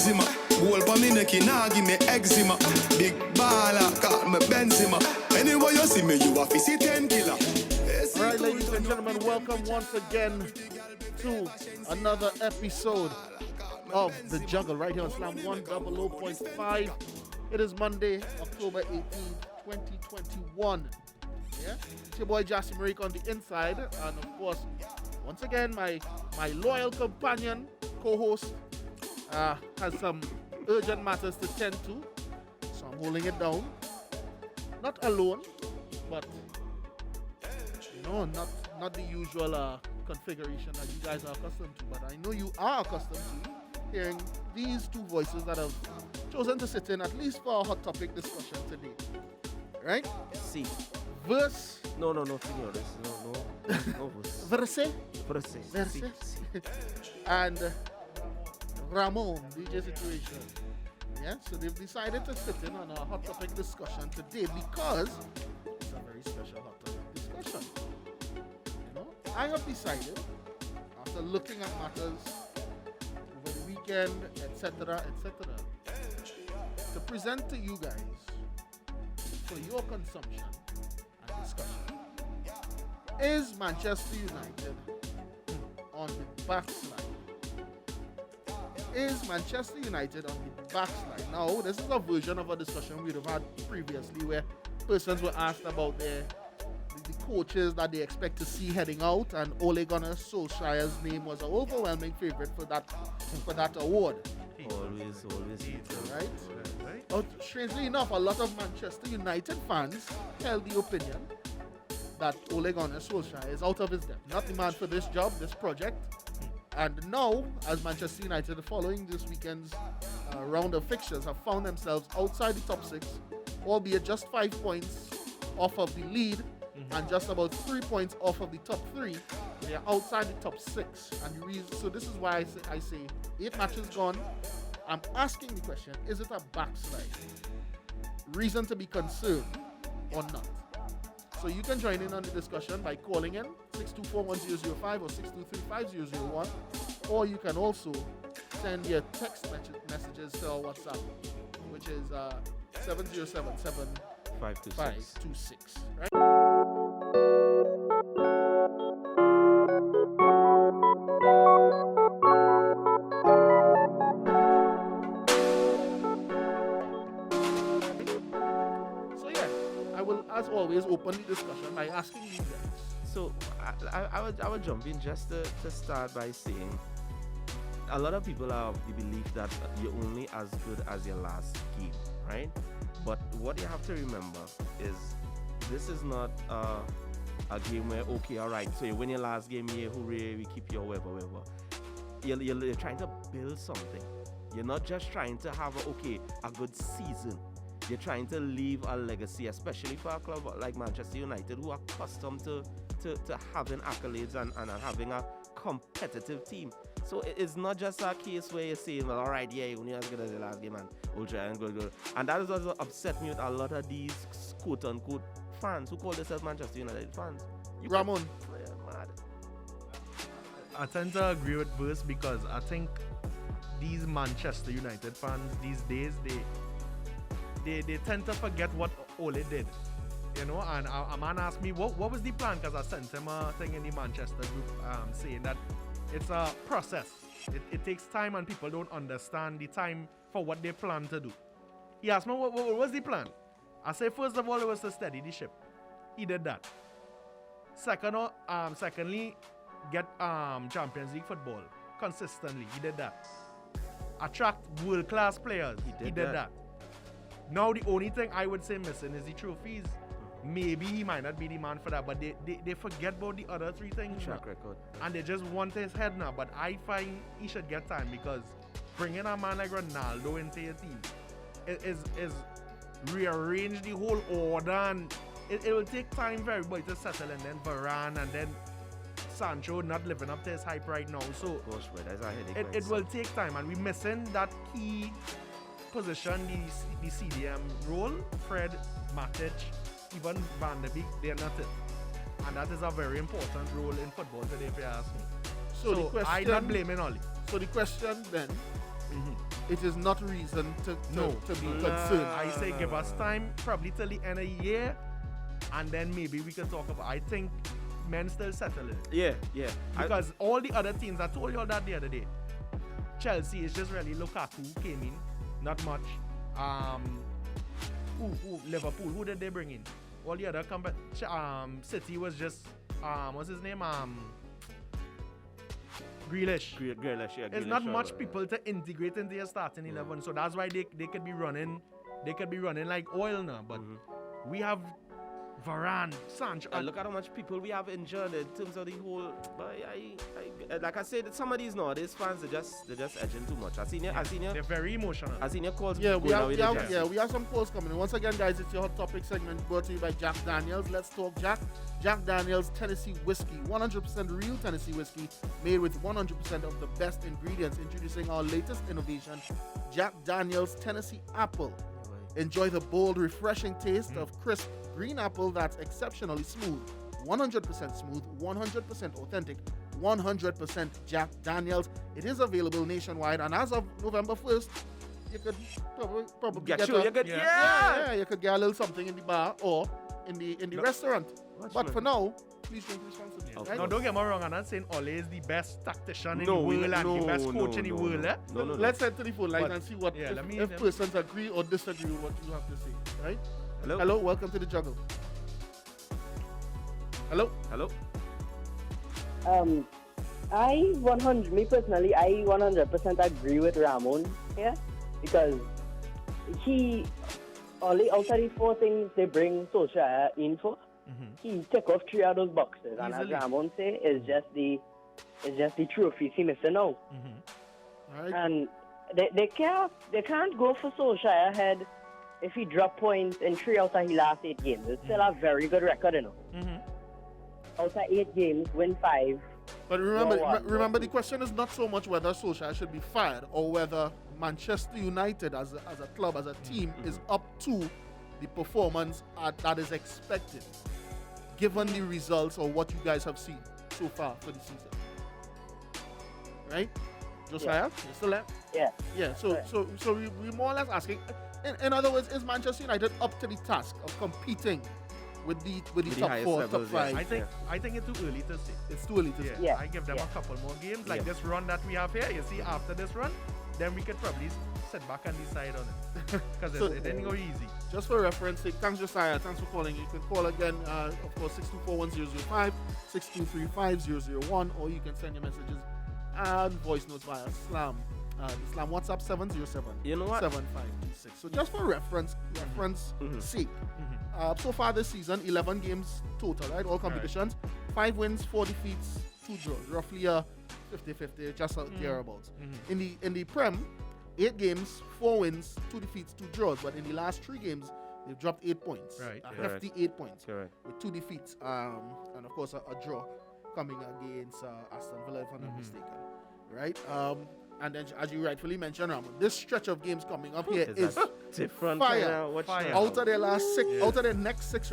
Benzema. Goal for me neck, nah give me eczema. Big baller, call me Benzema. Anyway you see me, you a fissy 10 killer. Alright, ladies and gentlemen, welcome once again to another episode of The Juggle right here on Slam 100.5. It is Monday, October 18, 2021. Yeah, it's your boy Jassy Marik on the inside, and of course, once again, my loyal companion, co-host, has some urgent matters to tend to, so I'm holding it down. Not alone, but not the usual configuration that you guys are accustomed to, but I know you are accustomed to hearing these two voices that have chosen to sit in at least for our hot topic discussion today. Right? Si. Verse. No, señores. No. Verse. Verse. Si. And Ramon, DJ Situation. Yeah, so they've decided to sit in on our hot topic discussion today because it's a very special hot topic discussion. You know, I have decided, after looking at matters over the weekend, etc., to present to you guys for your consumption and discussion. Is Manchester United on the backslide? Is Manchester United on the backslide? Now, this is a version of a discussion we'd have had previously where persons were asked about the coaches that they expect to see heading out, and Ole Gunnar Solskjaer's name was an overwhelming favorite for that award. Always. Right? But strangely enough, a lot of Manchester United fans held the opinion that Ole Gunnar Solskjaer is out of his depth. Not the man for this job, this project. And now, as Manchester United, following this weekend's round of fixtures, have found themselves outside the top 6, albeit just 5 points off of the lead, and just about 3 points off of the top 3. They are outside the top 6. And the reason, so this is why I say 8 matches gone. I'm asking the question, is it a backslide? Reason to be concerned or not? So you can join in on the discussion by calling in 624-1005 or 623-5001, or you can also send your text messages to our WhatsApp, which is 7077 526. Right? As always, open the discussion by asking you guys. So I would jump in just to start by saying a lot of people are of the belief that you're only as good as your last game, right? But what you have to remember is this is not a game where, okay, all right, so you win your last game, yeah, hooray, we keep you, whatever. You're trying to build something. You're not just trying to have a good season. You're trying to leave a legacy, especially for a club like Manchester United, who are accustomed to having accolades and having a competitive team. So it's not just a case where you're saying, well, all right, yeah, you're only as good as the last game, and we'll try and go. And that is also upset me with a lot of these quote-unquote fans who call themselves Manchester United fans. Ramon. Mad. I tend to agree with Verse because I think these Manchester United fans these days, they tend to forget what Ole did, you know. And a man asked me what was the plan, because I sent him a thing in the Manchester group saying that it's a process. It takes time and people don't understand the time for what they plan to do. He asked me what was the plan. I said first of all it was to steady the ship. He did that. Secondly, get Champions League football consistently. He did that. Attract world-class players. He did that. Now the only thing I would say missing is the trophies. Maybe he might not be the man for that, but they forget about the other 3 things. Track record. And they just want his head now. But I find he should get time, because bringing a man like Ronaldo into your team is rearrange the whole order, and it will take time for everybody to settle, and then Varane, and then Sancho not living up to his hype right now. So gosh, that's a headache. It will take time, and we're missing that key position, the CDM role. Fred, Matic, even Van der Beek, they're not it. And that is a very important role in football today, if you ask me. So the question, I'm not blaming Oli. So the question then it is not reason to be concerned. I say give us time, probably till the end of the year, and then maybe we can talk about. I think men still settle it. Yeah. Because all the other teams, I told you all that the other day. Chelsea is just really Lukaku came in, not much. Liverpool, who did they bring in? All the other City was just what's his name? Grealish. Grealish, yeah. There's not much people to integrate into your starting 11, so that's why they could be running. They could be running like oil now, but we have Varane, Sancho. Look at how much people we have injured in terms of the whole. But like I said, some of these nowadays fans they're just edging too much. I seen you. They're very emotional. I seen your calls. We have some calls coming in. Once again, guys, it's your hot topic segment brought to you by Jack Daniels. Let's talk Jack. Jack Daniels Tennessee whiskey, 100% real Tennessee whiskey, made with 100% of the best ingredients. Introducing our latest innovation, Jack Daniels Tennessee Apple. Enjoy the bold, refreshing taste of crisp green apple that's exceptionally smooth. 100% smooth, 100% authentic, 100% Jack Daniels. It is available nationwide, and as of November 1st, you could probably you could get a little something in the bar or in the restaurant. But for now, please drink responsibly. Right? Now, don't get me wrong, I'm not saying Ole is the best tactician in the world and the best coach in the world. No. Let's head to the phone line and see what if persons agree or disagree with what you have to say. Right? Hello, welcome to the Juggle. Hello. Me personally, I 100% agree with Ramon here because outside the 4 things they bring Solskjaer in for, he take off 3 of those boxes, and as Ramon say, it's just the trophies he missing now. Right. And they can't go for Solskjaer ahead if he drop points in 3 out of his last 8 games. It's still a very good record, you know. Out of 8 games, win 5. But remember, the question is not so much whether Solskjaer should be fired or whether Manchester United as a club, as a team, is up to the performance that is expected, given the results or what you guys have seen so far for the season. Right? Josiah, you still there? Yeah. Yeah. So we more or less asking. In other words, is Manchester United up to the task of competing with the top 4, top 5? I think it's too early to say. It's too early to say. Yeah. I give them a couple more games, like this run that we have here. You see, after this run, then we could probably sit back and decide on it, because it didn't go easy. Just for reference sake, thanks Josiah, thanks for calling. You can call again, of course, 624-1005, 623-5001, or you can send your messages and voice notes via Slam. The Slam WhatsApp 707 7526. So just for reference sake, so far this season, 11 games total, right? All competitions, 5 wins, 4 defeats, 2 draws, roughly a 50-50, just thereabouts. In the Prem, 8 games, 4 wins, 2 defeats, 2 draws. But in the last 3 games, they've dropped 8 points. Right. A hefty 8 points. Correct. With 2 defeats, and of course a draw coming against Aston Villa, if I'm not mistaken. Right? And then, as you rightfully mentioned, Ramon, this stretch of games coming up here is different. Fire. Fire. Out of their last 6, out of their next 6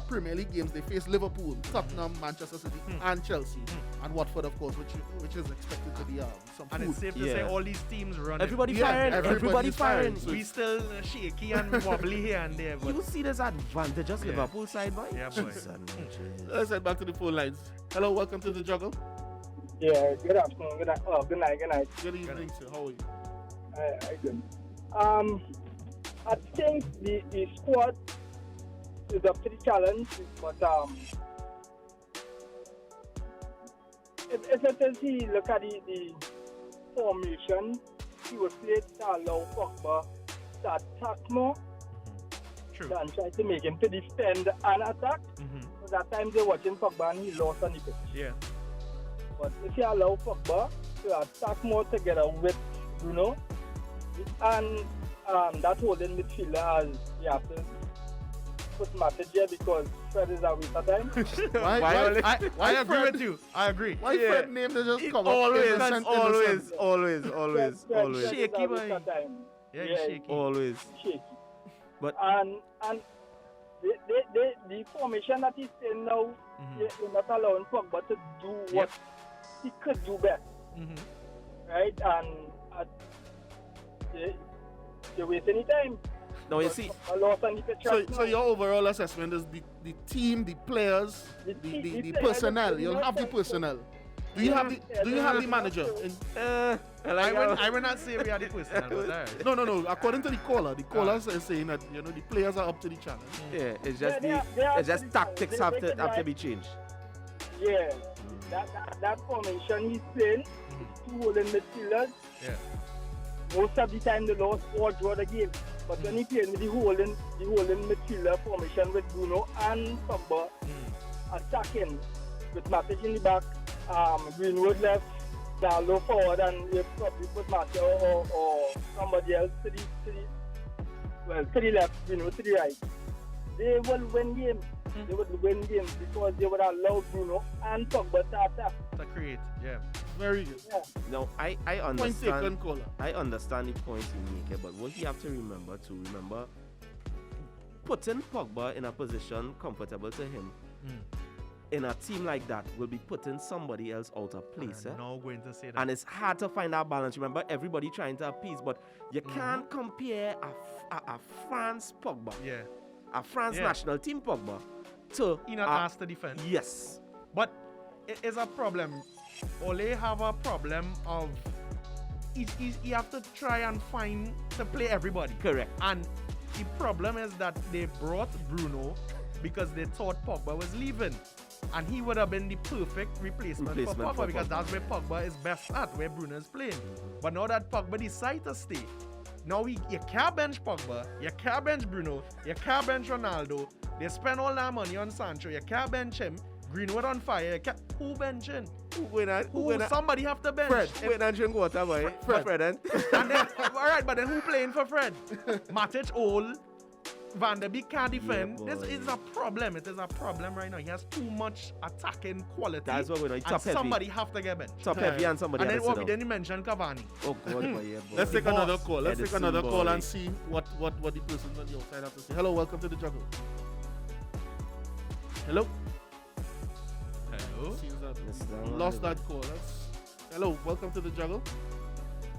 Premier League games, they face Liverpool, Tottenham, Manchester City, and Chelsea, and Watford, of course, which is expected to be some food. And it's safe to say all these teams running. Everybody firing. So We still shaky and wobbly here and there. But You see there's advantages Liverpool side by. Yeah, boy. let's head back to the phone lines. Hello, welcome to the Juggle. Yeah, good afternoon, good night. Good evening, sir. How are you? I good. I think the squad is up to the challenge, but if it is he look at the formation, he was played to allow Pogba to attack more than try to make him to defend and attack. So that time they watching Pogba and he lost on the pitch. Yeah. But if you allow Pogba to attack more together with Bruno, and that holding midfielder, as you have to put Matic here because Fred is a waste of time. I agree with you. I agree. Why Fred name they just come Always. Fred Shaky, is a waste boy. of time. Yeah, he's shaky. Always. Shaky. But And the formation that he's in now, you're not allowing Pogba to do what he could do best. Right? And you waste any time. Now you see, I lost on the pitch So, right so now. your overall assessment is the team, the players, The the players, personnel. the You'll have the players. personnel. Do you have the manager? I will not say we are the personnel, but alright. No. According to the caller is saying that the players are up to the challenge. yeah, it's just Yeah, they are it's just pretty tactics solid. have They to can be changed. Yeah, that formation he's playing, two holding midfielders. Yeah. Most of the time, the lost or draw the game. But when he played with the holding midfielder formation with Bruno and Pogba attacking with Matic in the back, Greenwood left, Dallo forward, and you probably put Matthew or somebody else to the left, Greenwood to the right. They will win games. They would win games because they would allow Bruno and Pogba to attack. To create, yeah. Very good. Yeah. Now I Point taken, understand. caller. I understand the points you make, but what you have to remember putting Pogba in a position comfortable to him in a team like that will be putting somebody else out of place. I'm not going to say that. And it's hard to find that balance. Remember, everybody trying to appease, but you can't compare a France Pogba, yeah. a France Yeah. national team Pogba, to He not asked to defend. yes. But it is a problem. Ole have a problem of he have to try and find to play everybody. Correct. And the problem is that they brought Bruno because they thought Pogba was leaving. And he would have been the perfect replacement for Pogba because that's where Pogba is best at, where Bruno is playing. But now that Pogba decided to stay, now you can't bench Pogba, you can't bench Bruno, you can't bench Ronaldo. They spend all that money on Sancho, you can't bench him. Greenwood on fire, you can't, who benching? Somebody have to bench. Fred. Wait and drink water, boy. Fred. And And then, all right, but then who playing for Fred? Matic old. Van der Beek can't defend. Yeah, This boy. is a problem. It is a problem right now. He has too much attacking quality. That's what we're doing. And Top heavy. somebody have to get benched. top heavy and somebody And then else what sit we down. didn't mention Cavani. Oh God, boy, yeah, boy. Let's take boss, another call. Let's take Edison another call boy. and see what the persons on the outside have to say. Hello, welcome to the juggle. Hello. Hello. Seems that Mr. we lost that call. Hello, welcome to the juggle.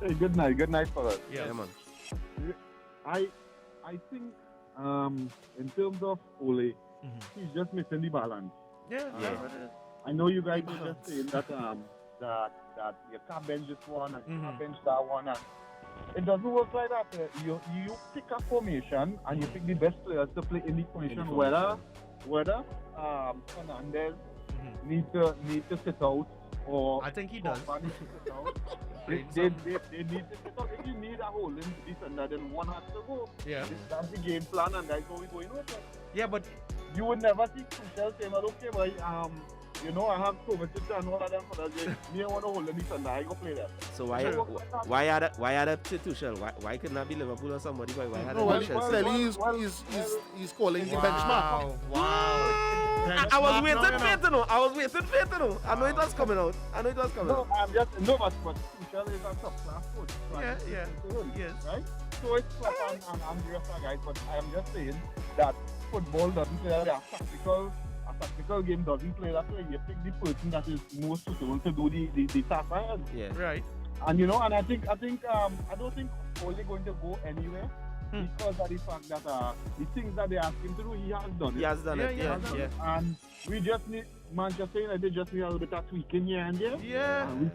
Hey, good night for us. Yes. Yeah, man. I think in terms of Ole, he's just missing the balance. Yeah. I know you guys were just saying that that you can't bench this one and you can't bench that one, and it doesn't work like that. You pick a formation and you pick the best players to play in the formation. Whether Fernandez need to sit out or I think he does. Pogba needs to sit out. They need to sit out. If you need a holding defender, then one has to go. Yeah. That's the game plan, and that's what we're going with it. Yeah, but You would never see Tuchel saying, well, okay, boy, I have Kovacic and all of them for that. Me, I want to hold the defender. I go play that. So why are the Tuchel? Why couldn't that be Liverpool or somebody? Why had No, well, Tuchel? he's calling the benchmark. Wow. I was waiting Benchmark. for it to know. I know it was coming out. No, I'm just, no, but Tuchel is a top class coach. Yeah. Yes. Right? So it's Klopp and the rest of the guys, but I am just saying that football doesn't play that way. A tactical game doesn't play that way. You pick the person that is most suitable to do the task ahead. Yeah. Right. And and I think I don't think Ole going to go anywhere because of the fact that the things that they ask him to do, he has done it. He has done it. Yeah. And we just need Manchester United just need a little bit of tweaking here and there. Yeah. And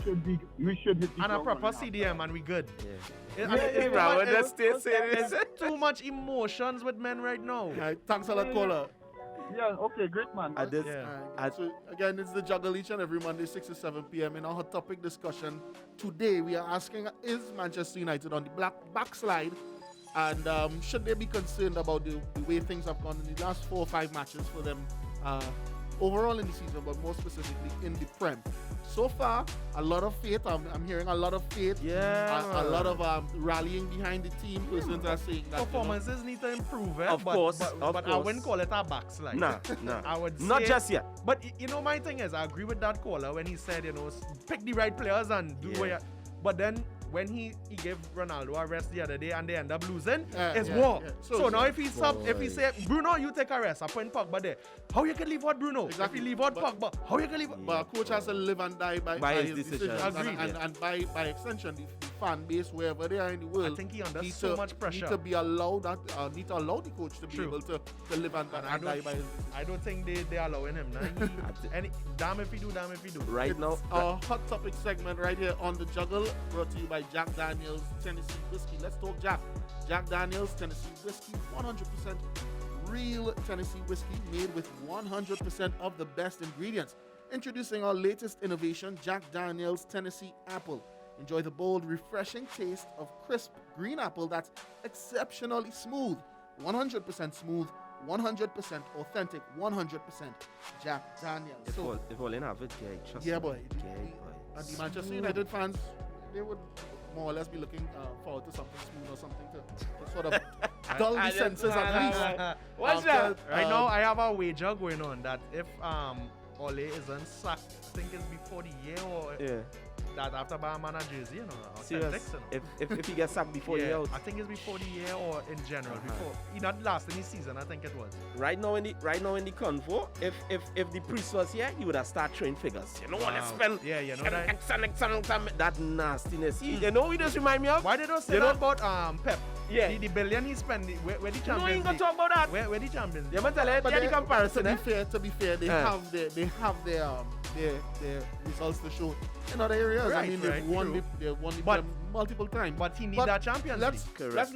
we should hit the And a ground proper running CDM and we good. Yeah. It's too much emotions with men right now. Thanks a lot, caller. Yeah, okay, great man. At this, Yeah. So again, it's the juggle each and every Monday, 6 to 7 p.m. in our hot topic discussion. Today, we are asking, is Manchester United on the backslide? And should they be concerned about the way things have gone in the last 4 or 5 matches for them overall in the season, but more specifically in the Prem? So far, a lot of faith. I'm hearing a lot of faith. Yeah. A lot of rallying behind the team. Persons are saying that Performances need to improve, eh? Of course. But I wouldn't call it a backslide. Nah. I would Not say- just yet. But my thing is, I agree with that caller when he said, pick the right players and do what you. But then when he gave Ronaldo a rest the other day and they end up losing, it's war. yeah. So now if he say Bruno, you take a rest, I put Pogba there. How you can leave out Bruno? Exactly. If you leave out Pogba, how you can leave out? But a coach has to live and die by By his his decisions. decisions. Agreed. And by extension, the fan base wherever they are in the world. I think he under need so to- much pressure. Need to be allowed that. Need to allow the coach to be True. able to live and I die by his. I don't think they allowing him. Nah, damn if he do, damn if he do. Right now, Our hot topic segment right here on the Juggle, brought to you by Jack Daniels Tennessee Whiskey. Let's talk Jack. Jack Daniels Tennessee Whiskey, 100% real Tennessee whiskey made with 100% of the best ingredients. Introducing our latest innovation, Jack Daniels Tennessee Apple. Enjoy the bold, refreshing taste of crisp green apple that's exceptionally smooth. 100% smooth, 100% authentic, 100% Jack Daniels. if all in have it, trust Yeah, me. boy. Yeah, And the Manchester United fans, they would more or less be looking forward to something smooth or something to sort of dull the senses at least. What's that? Right now, I have a wager going on that if Ole isn't sacked, I think it's before the year or Yeah. that after buying man a jersey, you know, or Serious. Celtics, you know. If he gets sacked before Yeah, he out. I think it's before the year or in general. Before he not last any season, I think it was. Right now in the convo, if the priest was here, he would have started throwing figures. You know what? Let's spend Yeah, you know that. that nastiness. You know what he just remind me of? Why they don't say You that know- about Pep? Yeah. The billion he spent. Where the No, you Champions ain't gonna League? talk about that. Where the Champions You League? must tell it. But Yeah, the they- comparison. to be fair, they have their results to show in other areas. I Right, mean, right, they've won true. the But- Prem multiple times. But he need But that Champions let's League. let's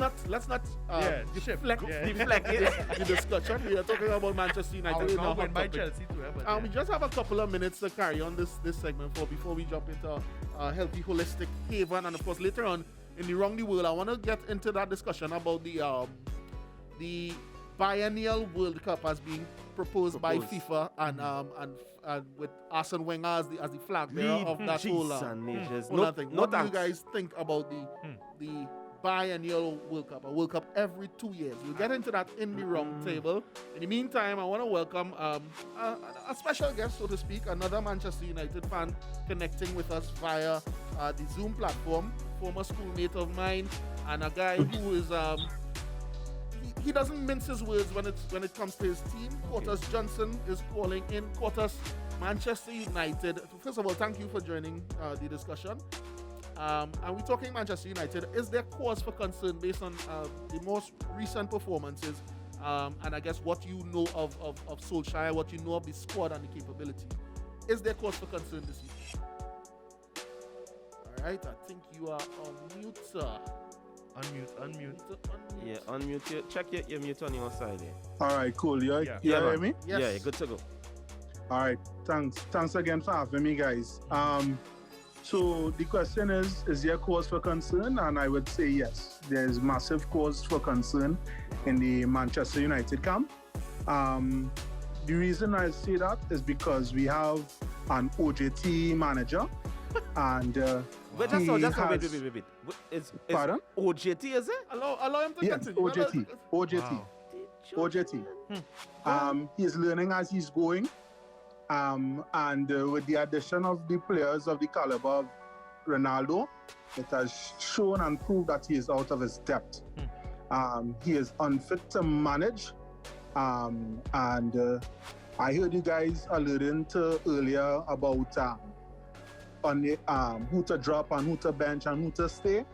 not Yeah, shift. deflect Yeah. Deflect it. the discussion. We are talking about Manchester I United was in our going hot by topic. Chelsea too, but We just have a couple of minutes to carry on this segment before we jump into a healthy, holistic haven, and of course later on in the Wrong the World, I want to get into that discussion about the biennial World Cup as being proposed by FIFA and with Arsene Wenger as the flag bearer of that whole thing. What do you guys think about the biennial World Cup, a World Cup every 2 years? We'll get into that in the round table. In the meantime, I want to welcome a special guest, so to speak, another Manchester United fan connecting with us via the Zoom platform, former schoolmate of mine, and a guy who is he doesn't mince his words when it comes to his team. Quartus Johnson is calling in. Quartus, Manchester United. First of all, thank you for joining the discussion. And we're talking Manchester United. Is there cause for concern based on the most recent performances and I guess what you know of Solskjaer, what you know of the squad and the capability? Is there cause for concern this season? All right, I think you are on mute, sir. Unmute. Yeah, unmute you. Check your mute on your side. Yeah. All right, cool. You Yeah, hear man. me? Yes. Yeah, you're good to go. All right, thanks again for having me, guys. So the question is there cause for concern? And I would say yes. There's massive cause for concern in the Manchester United camp. The reason I say that is because we have an OJT manager, and Wait, he wait. Is Pardon? OJT, is it? Allow him to Yes, continue. OJT. Wow. OJT. He's learning as he's going. And with the addition of the players of the caliber of Ronaldo, it has shown and proved that he is out of his depth. He is unfit to manage. And I heard you guys alluding to earlier about who to drop and who to bench and who to stay,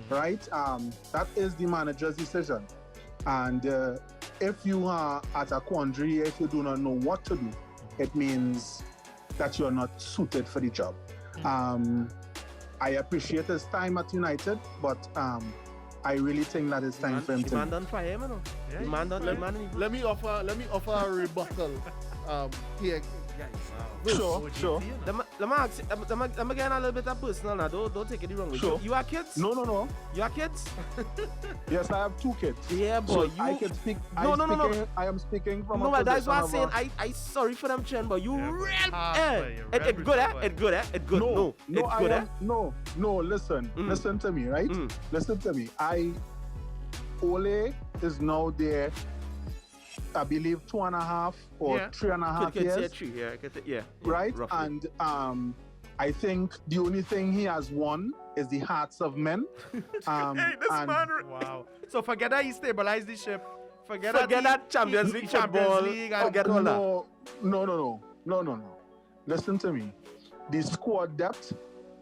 right? That is the manager's decision. And if you are at a quandary, if you do not know what to do, it means that you're not suited for the job. I appreciate his time at United, but I really think that it's time for him The man to. done for him, you know. Yeah, The man done. Let me offer a rebuttal here, guys. Sure. Let me ask you, let me get a little bit of personal now. Don't take it the wrong way. Sure. You are kids? No. You are kids? Yes, I have 2 kids. Yeah, So but I you... can speak. No. I am speaking from No, a but that's position what I'm of saying. I sorry for them, Chen, but you Yeah, boy. real... Boy, you're It good, real It good, It good. No, It's I good, am, no. Listen to me, right? Listen to me. Ole is now there. I believe 2.5 or Yeah. 3.5 years, Yeah, right? roughly. And I think the only thing he has won is the hearts of men. Hey, this and man. Wow. So forget that he stabilized the ship. Forget that Champions League football. Forget all that. No. Listen to me. The squad depth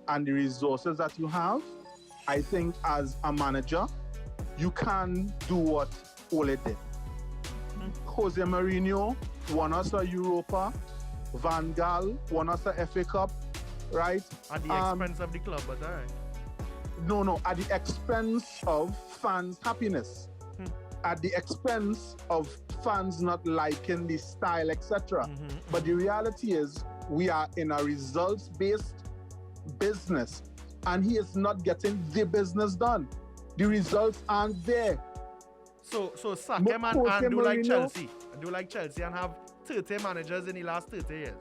and the resources that you have I think as a manager, you can do what Ole did. Jose Mourinho won us a Europa. Van Gaal won us a FA Cup, right? At the expense of the club, but all right. No, at the expense of fans' happiness. At the expense of fans not liking the style, etc. But the reality is, we are in a results-based business, and he is not getting the business done. The results aren't there. So sack him and do like Chelsea. Do like Chelsea and have 30 managers in the last 30 years.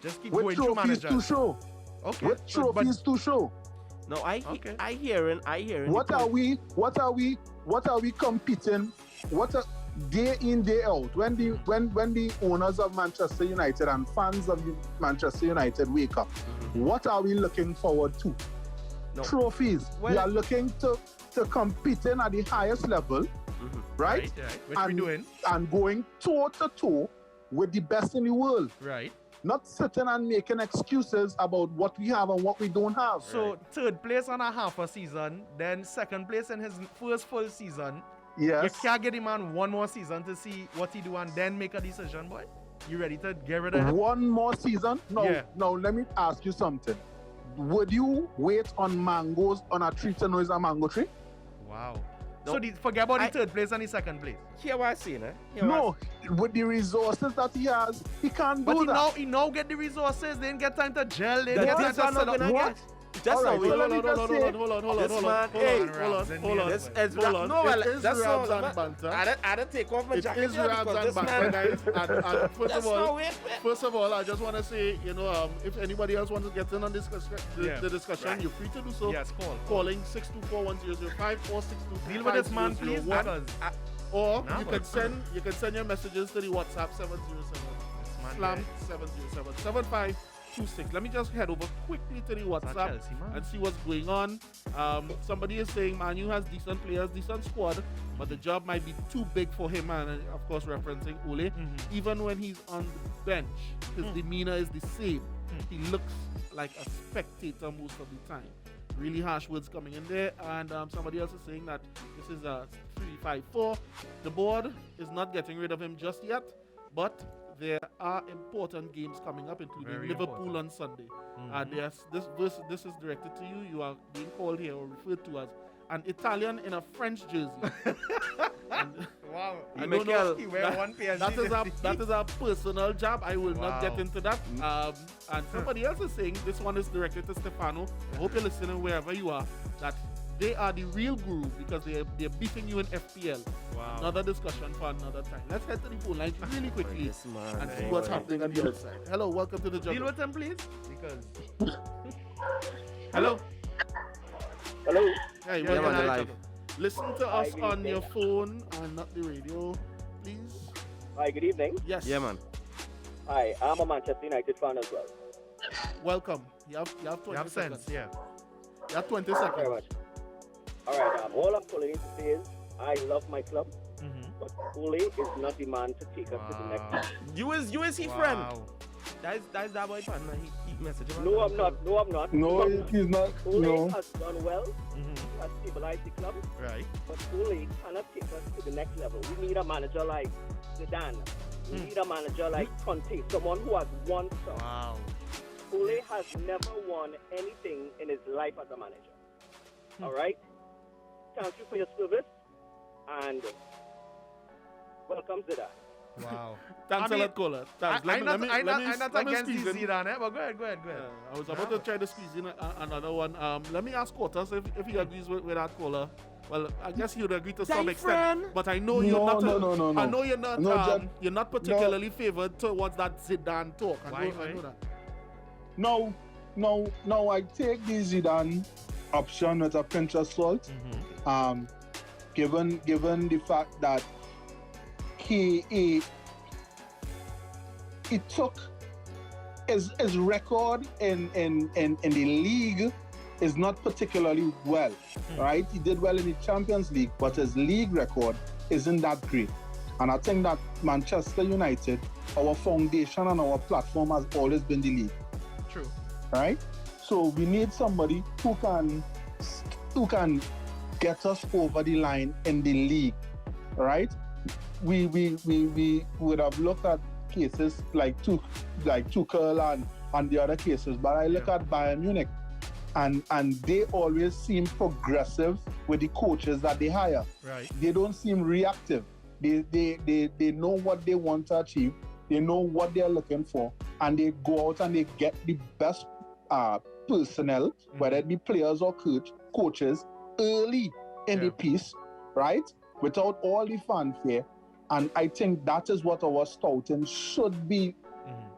Just keep going through managers. To show. Okay. With trophies to show. No, I hearing. What are we competing? Day in, day out? When the owners of Manchester United and fans of Manchester United wake up, what are we looking forward to? No. Trophies. We are looking to competing at the highest level, right? Which we're doing. And going toe to toe with the best in the world. Right. Not sitting and making excuses about what we have and what we don't have. So third place on a half a season, then second place in his first full season. Yes. You can't get him on one more season to see what he do and then make a decision, boy. You ready to get rid of him? One more season? No. Yeah. Now let me ask you something. Would you wait on mangoes on a tree to know it's a mango tree? Wow. No. So forget about the third place and the second place. Hear what I'm saying, eh? With the resources that he has, he can't But do that. he now get the resources. They didn't get time to gel. They didn't get time to set up. What? That's All right, how we so let me just say- Hold on. This man, hey, Hold on. This is Hold on. no, well, It is that's Rams not and banter. I don't take off my It jacket is here Rams because and this banter, man. guys. And first That's of all, not wait. First of all, I just want to say, if anybody else wants to get in on the discussion, Right. you're free to do so. Yes, call. Calling 624-1005 or 624-5001. Deal with this man, please. Because Or Nah, you but- can send your messages to the WhatsApp 707 man slam guy. 707 7526. Let me just head over quickly to the WhatsApp Chelsea, man. and see what's going on. Somebody is saying Manu has decent players, decent squad, but the job might be too big for him, and of course referencing Ole. Even when he's on the bench, his demeanor is the same. He looks like a spectator most of the time. Really harsh words coming in there, and somebody else is saying that this is a 3-5-4. The board is not getting rid of him just yet, but there are important games coming up, including Very Liverpool important. on Sunday. And yes, this is directed to you. You are being called here or referred to as an Italian in a French jersey. And wow. I don't know. He wear one PSG. That is a personal jab. I will not get Wow. into that. And somebody else is saying this one is directed to Stefano. I hope you're listening wherever you are. That they are the real guru because they're beating you in FPL. Wow. Another discussion for another time. Let's head to the phone lines really quickly This man, and see eh, what's boy. happening on the other side. Hello, welcome to the Deal juggle. with him, please. Because Hello. Hello. Hey, Yeah, welcome man, to the live. juggle. Listen to Hi, us good on evening. your phone and not the radio, please. Hi, good evening. Yes. Yeah, man. Hi, I'm a Manchester United fan as well. Welcome. You have 20 you have seconds. sense, yeah. You have 20 Thank you very seconds. much. All right, all I'm calling in to say is I love my club, but Ole is not the man to take us to the next level. You is he friend? Wow. That's that boy partner. He message him. No, I'm not. No, I'm not. No, he's not. Ole No. has done well. He has stabilized the club, Right. but Ole cannot take us to the next level. We need a manager like Zidane. We need a manager like Conte, someone who has won stuff. Wow. Ole has never won anything in his life as a manager. All right? Thank you for your service and welcome to that. Wow. Thanks I a mean, lot, caller. Thanks. I'm not let me against squeeze this in. Zidane, eh? But go ahead. I was about to try to squeeze in another one. Let me ask Quarters if he agrees with that caller. Well, I guess he would agree to some extent. friend. But I know you're not. No. I know you're not. No, Jack. You're not particularly favored towards that Zidane talk. I Why? know that. No, I take the Zidane option with a pinch of salt. Given the fact that he took his record in the league is not particularly well, right? He did well in the Champions League, but his league record isn't that great. And I think that Manchester United, our foundation and our platform has always been the league. True. Right? So we need somebody who can who can get us over the line in the league, right? We would have looked at cases like Tuchel and the other cases, but I look at Bayern Munich, and they always seem progressive with the coaches that they hire. Right. They don't seem reactive. They know what they want to achieve. They know what they're looking for, and they go out and they get the best personnel, whether it be players or coaches, early in the piece, right? Without all the fanfare. And I think that is what our scouting should be.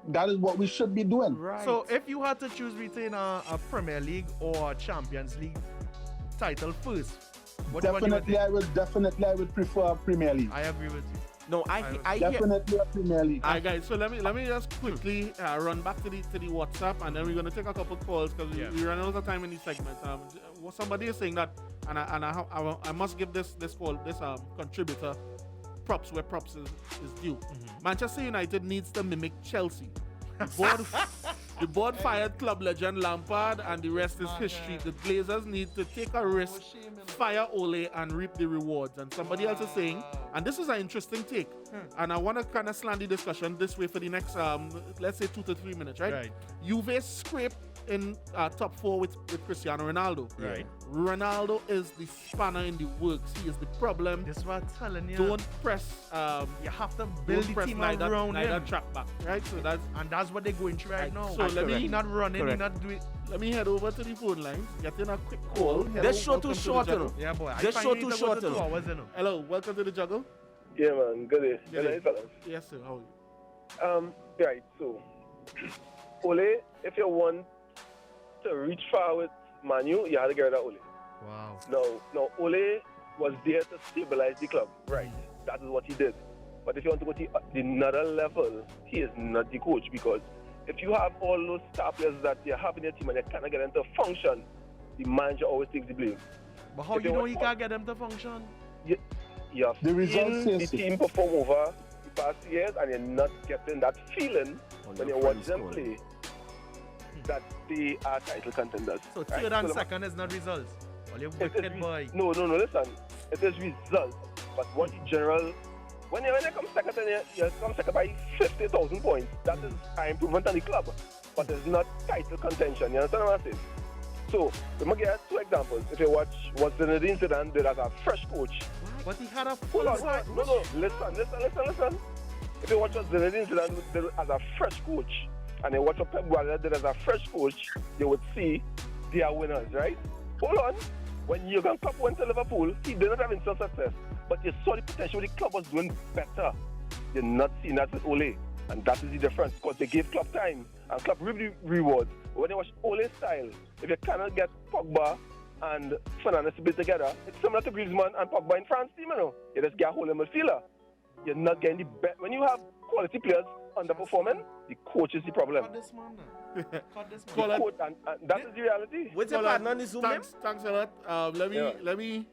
That is what we should be doing. Right. So if you had to choose between a Premier League or a Champions League title first, what would you think? I would prefer Premier League. I agree with you. No, I Definitely a Premier League. Alright, guys. So let me just quickly run back to the WhatsApp, and then we're gonna take a couple calls because we run out of time in these segments. Somebody is saying that, and I must give this contributor props where props is due. Manchester United needs to mimic Chelsea. The board fired club legend Lampard, and the rest is history. The Glazers need to take a risk, fire Ole, and reap the rewards. And somebody else is saying, and this is an interesting take, and I want to kind of slant the discussion this way for the next, let's say 2 to 3 minutes, right? Juve scraped in top 4 with Cristiano Ronaldo. Right. Ronaldo is the spanner in the works. He is the problem. This is what I'm telling you. Don't press. You have to build the team around him. Track back, right? So that's what they're going through right now. So let me not running, not doing. Let me head over to the phone lines. Get in a quick call. This show too short, you know. Yeah, boy. This show too short, you know. Hello, welcome to the Juggle. Yeah, man. Good day. Good day. Fellas. Yes, sir. How are you? Right. So, Ole, if you want to reach far with Manu, you had to get rid of Ole. Wow. Now, Ole was there to stabilize the club. Right. That is what he did. But if you want to go to another level, he is not the coach, because if you have all those star players that you have in your team and you cannot get them to function, the manager always takes the blame. But how you know you can't get them to function? You have the results seen the team perform over the past years, and you're not getting that feeling when you watch them play that they are title contenders. So third and second is not results. Well, you wicked boy. No, listen. It is results. But what in general, when you come second, you come second by 50,000 points. That is an improvement on the club. But it's not title contention. You understand what I'm saying? So, let me get 2 examples. If you watch what Zinedine Zidane did as a fresh coach. But he had a full side. No. Listen. If you watch what Zinedine Zidane did as a fresh coach, and you watch what Pep Guardiola did as a fresh coach, you would see they are winners, right? Hold on. When Jurgen Klopp went to Liverpool, he did not have instant success. But you saw the potential the club was doing better. You're not seeing that with Ole. And that is the difference, because they gave Klopp time, and Klopp really rewards. But when you watch Ole's style, if you cannot get Pogba and Fernandes to be together, it's similar to Griezmann and Pogba in France team, you know. You just get a whole midfielder. You're not getting the best. When you have quality players underperforming, the coach is the problem. Cut this man. And that is the reality. What's your partner on the Zoom? Thanks a lot. Let me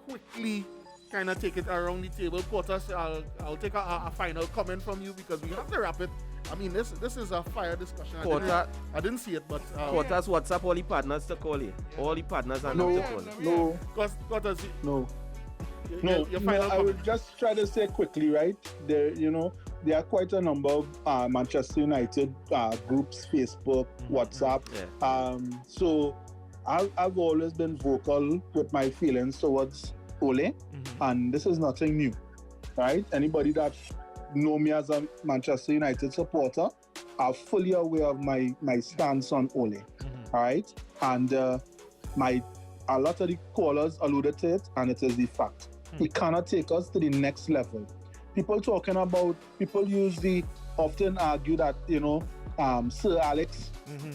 quickly kind of take it around the table. Quarters, I'll take a final comment from you, because we have to wrap it. I mean, this is a fire discussion. I didn't see it, but Quarters, WhatsApp all the partners to call you. All the partners are not to call you. Quarters. Your final I would just try to say quickly, right? There are quite a number of Manchester United groups, Facebook, WhatsApp. So I've always been vocal with my feelings towards Ole, and this is nothing new, right? Anybody that know me as a Manchester United supporter are fully aware of my stance on Ole, all right? And a lot of the callers alluded to it, and it is the fact. He cannot take us to the next level. People often argue that, Sir Alex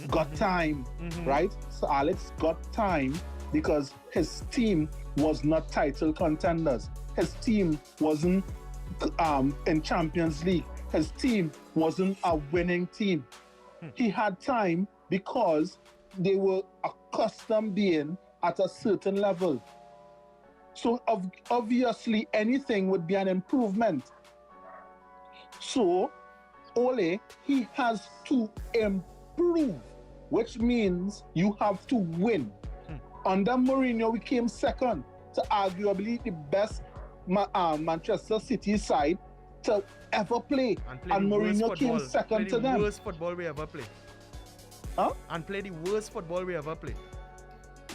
got time, right? Sir Alex got time because his team was not title contenders. His team wasn't in Champions League. His team wasn't a winning team. He had time because they were accustomed being at a certain level. So obviously anything would be an improvement. So Ole, he has to improve, which means you have to win. Under Mourinho, we came second to arguably the best Manchester City side to ever play. And Mourinho came second to them. The worst football we ever played. Huh? And play the worst football we ever played.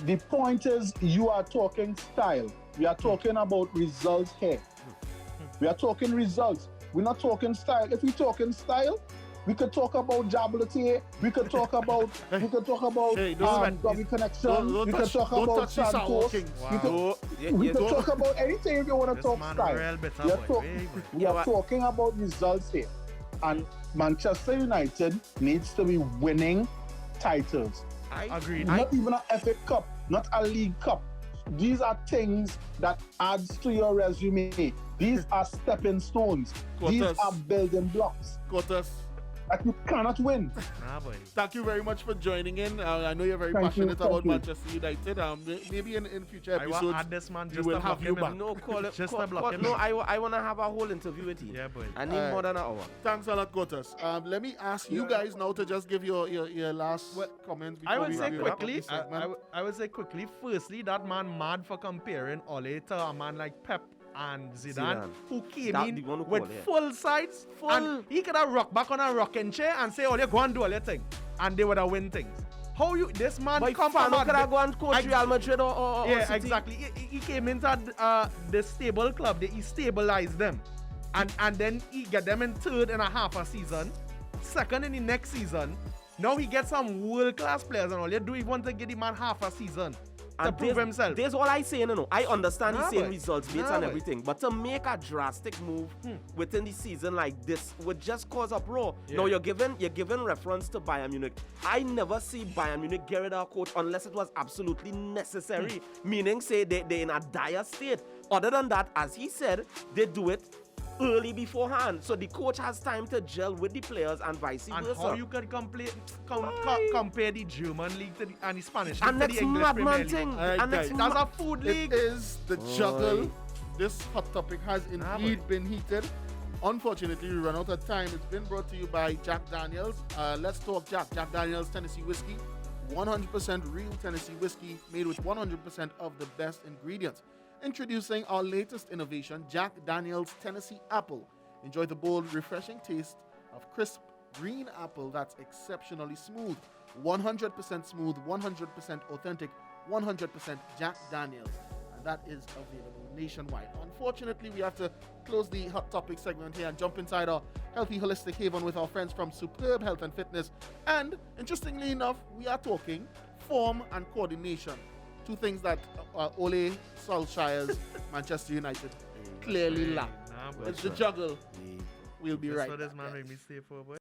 The point is, you are talking style. We are talking about results here. We are talking results. We're not talking style. If we're talking style, we could talk about Jabalati. We could talk about Dobby Connection. We could talk about Santos. We could talk about anything if you want to talk style. We are talking about results here. And Manchester United needs to be winning titles. I agree. Not even an FA Cup, not a League Cup. These are things that adds to your resume. These are stepping stones. These are building blocks. That you cannot win. Thank you very much for joining in. I know you're very passionate about Manchester United. Maybe in future episodes, I will add this man just we will have you back. No, call it. Just to block him. No, I want to have a whole interview with you. Yeah, boy. I need more than an hour. Thanks a lot, Gotas. Let me ask you guys now to just give your last comments. I would say quickly. I would say quickly. Firstly, that man mad for comparing Ole to a man like Pep and Zidane, who came in with full sides, and he could have rocked back on a rocking chair and say, "Oh, you go and do all your thing," and they would have win things. How you this man come from? Could have go and coach Real Madrid or yeah, City. exactly. He came into the stable club. He stabilized them, and then he get them in third in a half a season, second in the next season. Now he gets some world class players and all. You do you want to get the man half a season to prove himself? There's all I say, no. I understand he's saying results based and everything, but to make a drastic move within the season like this would just cause uproar. Yeah. Now you're giving reference to Bayern Munich. I never see Bayern Munich get rid of a coach unless it was absolutely necessary, meaning say they're in a dire state. Other than that, as he said, they do it early beforehand, so the coach has time to gel with the players and vice versa. And how you can compare the German league and the Spanish league and to the English Premier League? Thing. That's a food league. It is the juggle. This hot topic has indeed been heated. Unfortunately, we run out of time. It's been brought to you by Jack Daniels. Let's talk Jack. Jack Daniels Tennessee whiskey. 100% real Tennessee whiskey made with 100% of the best ingredients. Introducing our latest innovation, Jack Daniels Tennessee Apple. Enjoy the bold, refreshing taste of crisp green apple that's exceptionally smooth. 100% smooth, 100% authentic, 100% Jack Daniels. And that is available nationwide. Unfortunately, we have to close the hot topic segment here and jump inside our healthy, holistic haven with our friends from Superb Health and Fitness. And interestingly enough, we are talking form and coordination. Two things that Ole Solskjaer's Manchester United clearly lack. It's the juggle. We'll be right back. That's what this man made me stay for, boy.